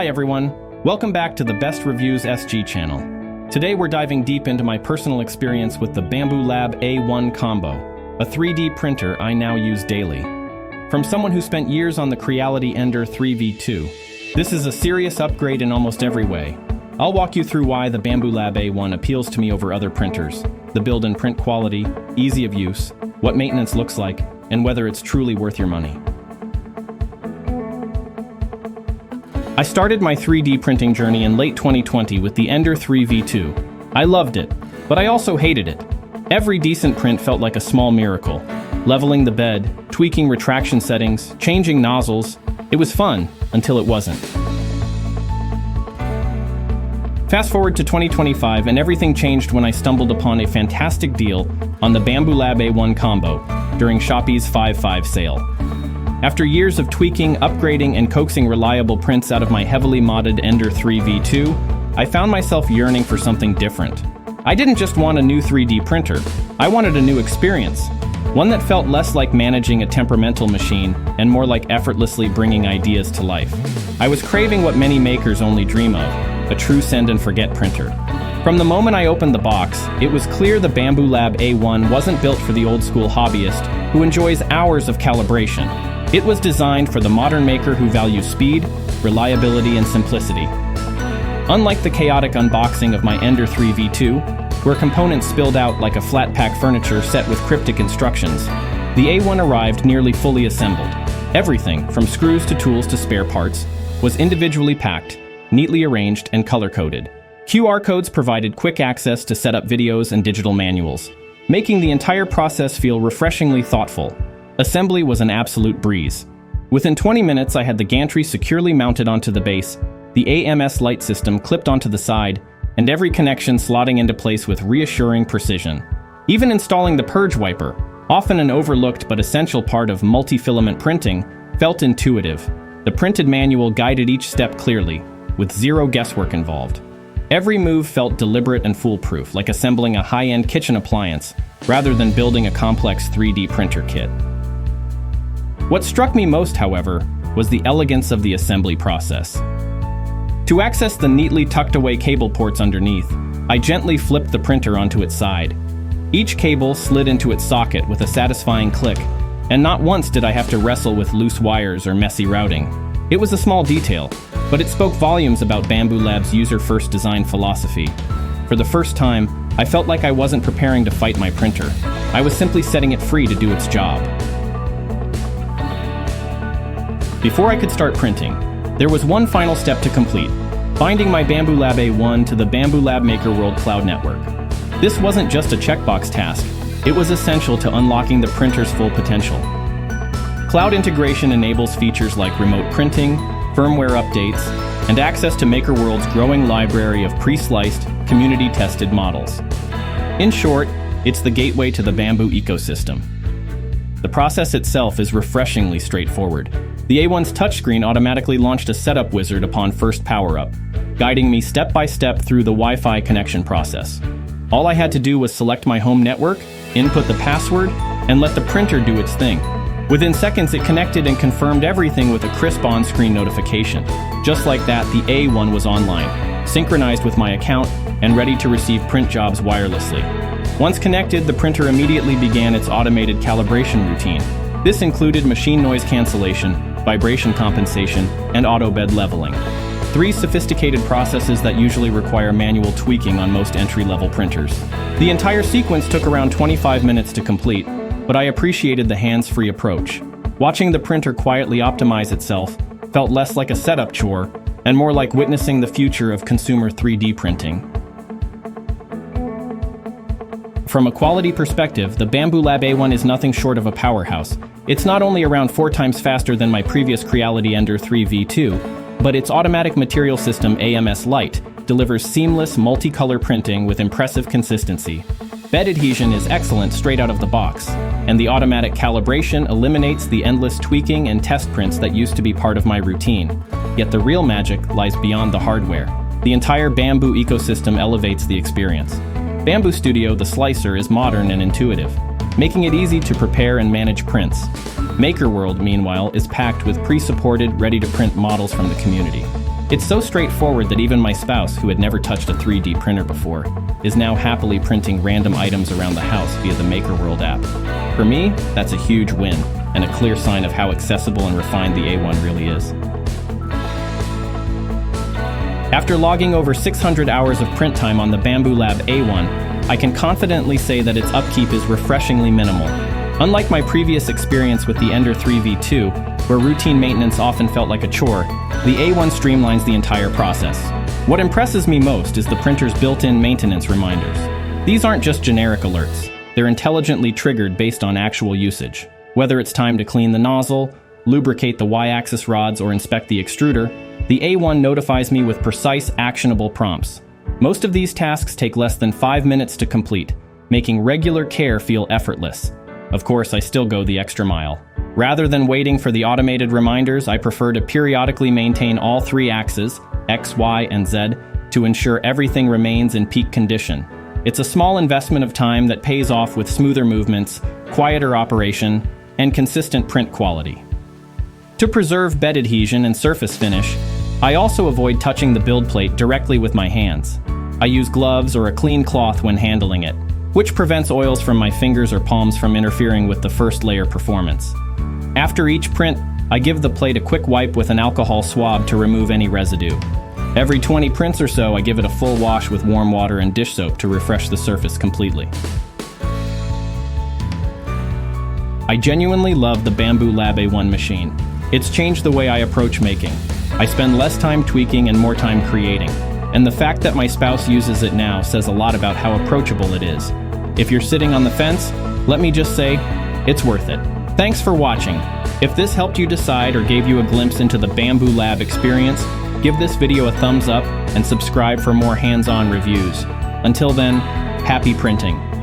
Hi everyone, welcome back to the Best Reviews SG channel. Today we're diving deep into my personal experience with the Bambu Lab A1 Combo, a 3D printer I now use daily. From someone who spent years on the Creality Ender 3v2, this is a serious upgrade in almost every way. I'll walk you through why the Bambu Lab A1 appeals to me over other printers, the build and print quality, ease of use, what maintenance looks like, and whether it's truly worth your money. I started my 3D printing journey in late 2020 with the Ender 3v2. I loved it, but I also hated it. Every decent print felt like a small miracle. Leveling the bed, tweaking retraction settings, changing nozzles. It was fun, until it wasn't. Fast forward to 2025 and everything changed when I stumbled upon a fantastic deal on the Bambu Lab A1 Combo during Shopee's 5/5 sale. After years of tweaking, upgrading, and coaxing reliable prints out of my heavily modded Ender 3v2, I found myself yearning for something different. I didn't just want a new 3D printer, I wanted a new experience. One that felt less like managing a temperamental machine and more like effortlessly bringing ideas to life. I was craving what many makers only dream of, a true send-and-forget printer. From the moment I opened the box, it was clear the Bambu Lab A1 wasn't built for the old-school hobbyist who enjoys hours of calibration. It was designed for the modern maker who values speed, reliability, and simplicity. Unlike the chaotic unboxing of my Ender 3v2, where components spilled out like a flat-pack furniture set with cryptic instructions, the A1 arrived nearly fully assembled. Everything, from screws to tools to spare parts, was individually packed, neatly arranged, and color-coded. QR codes provided quick access to set up videos and digital manuals, making the entire process feel refreshingly thoughtful. Assembly was an absolute breeze. Within 20 minutes, I had the gantry securely mounted onto the base, the AMS light system clipped onto the side, and every connection slotting into place with reassuring precision. Even installing the purge wiper, often an overlooked but essential part of multi-filament printing, felt intuitive. The printed manual guided each step clearly, with zero guesswork involved. Every move felt deliberate and foolproof, like assembling a high-end kitchen appliance, rather than building a complex 3D printer kit. What struck me most, however, was the elegance of the assembly process. To access the neatly tucked-away cable ports underneath, I gently flipped the printer onto its side. Each cable slid into its socket with a satisfying click, and not once did I have to wrestle with loose wires or messy routing. It was a small detail, but it spoke volumes about Bambu Lab's user-first design philosophy. For the first time, I felt like I wasn't preparing to fight my printer. I was simply setting it free to do its job. Before I could start printing, there was one final step to complete: binding my Bambu Lab A1 to the Bambu Lab MakerWorld Cloud Network. This wasn't just a checkbox task, it was essential to unlocking the printer's full potential. Cloud integration enables features like remote printing, firmware updates, and access to MakerWorld's growing library of pre-sliced, community-tested models. In short, it's the gateway to the Bambu ecosystem. The process itself is refreshingly straightforward. The A1's touchscreen automatically launched a setup wizard upon first power-up, guiding me step by step through the Wi-Fi connection process. All I had to do was select my home network, input the password, and let the printer do its thing. Within seconds, it connected and confirmed everything with a crisp on-screen notification. Just like that, the A1 was online, synchronized with my account, and ready to receive print jobs wirelessly. Once connected, the printer immediately began its automated calibration routine. This included machine noise cancellation, vibration compensation, and auto bed leveling. 3 sophisticated processes that usually require manual tweaking on most entry-level printers. The entire sequence took around 25 minutes to complete, but I appreciated the hands-free approach. Watching the printer quietly optimize itself felt less like a setup chore and more like witnessing the future of consumer 3D printing. From a quality perspective, the Bambu Lab A1 is nothing short of a powerhouse. It's not only around 4 times faster than my previous Creality Ender 3v2, but its automatic material system AMS Lite delivers seamless multicolor printing with impressive consistency. Bed adhesion is excellent straight out of the box, and the automatic calibration eliminates the endless tweaking and test prints that used to be part of my routine. Yet the real magic lies beyond the hardware. The entire Bambu ecosystem elevates the experience. Bambu Studio, the slicer, is modern and intuitive, making it easy to prepare and manage prints. MakerWorld, meanwhile, is packed with pre-supported, ready-to-print models from the community. It's so straightforward that even my spouse, who had never touched a 3D printer before, is now happily printing random items around the house via the MakerWorld app. For me, that's a huge win, and a clear sign of how accessible and refined the A1 really is. After logging over 600 hours of print time on the Bambu Lab A1, I can confidently say that its upkeep is refreshingly minimal. Unlike my previous experience with the Ender 3V2, where routine maintenance often felt like a chore, the A1 streamlines the entire process. What impresses me most is the printer's built-in maintenance reminders. These aren't just generic alerts. They're intelligently triggered based on actual usage. Whether it's time to clean the nozzle, lubricate the Y-axis rods, or inspect the extruder, the A1 notifies me with precise, actionable prompts. Most of these tasks take less than 5 minutes to complete, making regular care feel effortless. Of course, I still go the extra mile. Rather than waiting for the automated reminders, I prefer to periodically maintain all 3 axes, X, Y, and Z, to ensure everything remains in peak condition. It's a small investment of time that pays off with smoother movements, quieter operation, and consistent print quality. To preserve bed adhesion and surface finish, I also avoid touching the build plate directly with my hands. I use gloves or a clean cloth when handling it, which prevents oils from my fingers or palms from interfering with the first layer performance. After each print, I give the plate a quick wipe with an alcohol swab to remove any residue. Every 20 prints or so, I give it a full wash with warm water and dish soap to refresh the surface completely. I genuinely love the Bambu Lab A1 machine. It's changed the way I approach making. I spend less time tweaking and more time creating. And the fact that my spouse uses it now says a lot about how approachable it is. If you're sitting on the fence, let me just say, it's worth it. Thanks for watching. If this helped you decide or gave you a glimpse into the Bambu Lab experience, give this video a thumbs up and subscribe for more hands-on reviews. Until then, happy printing.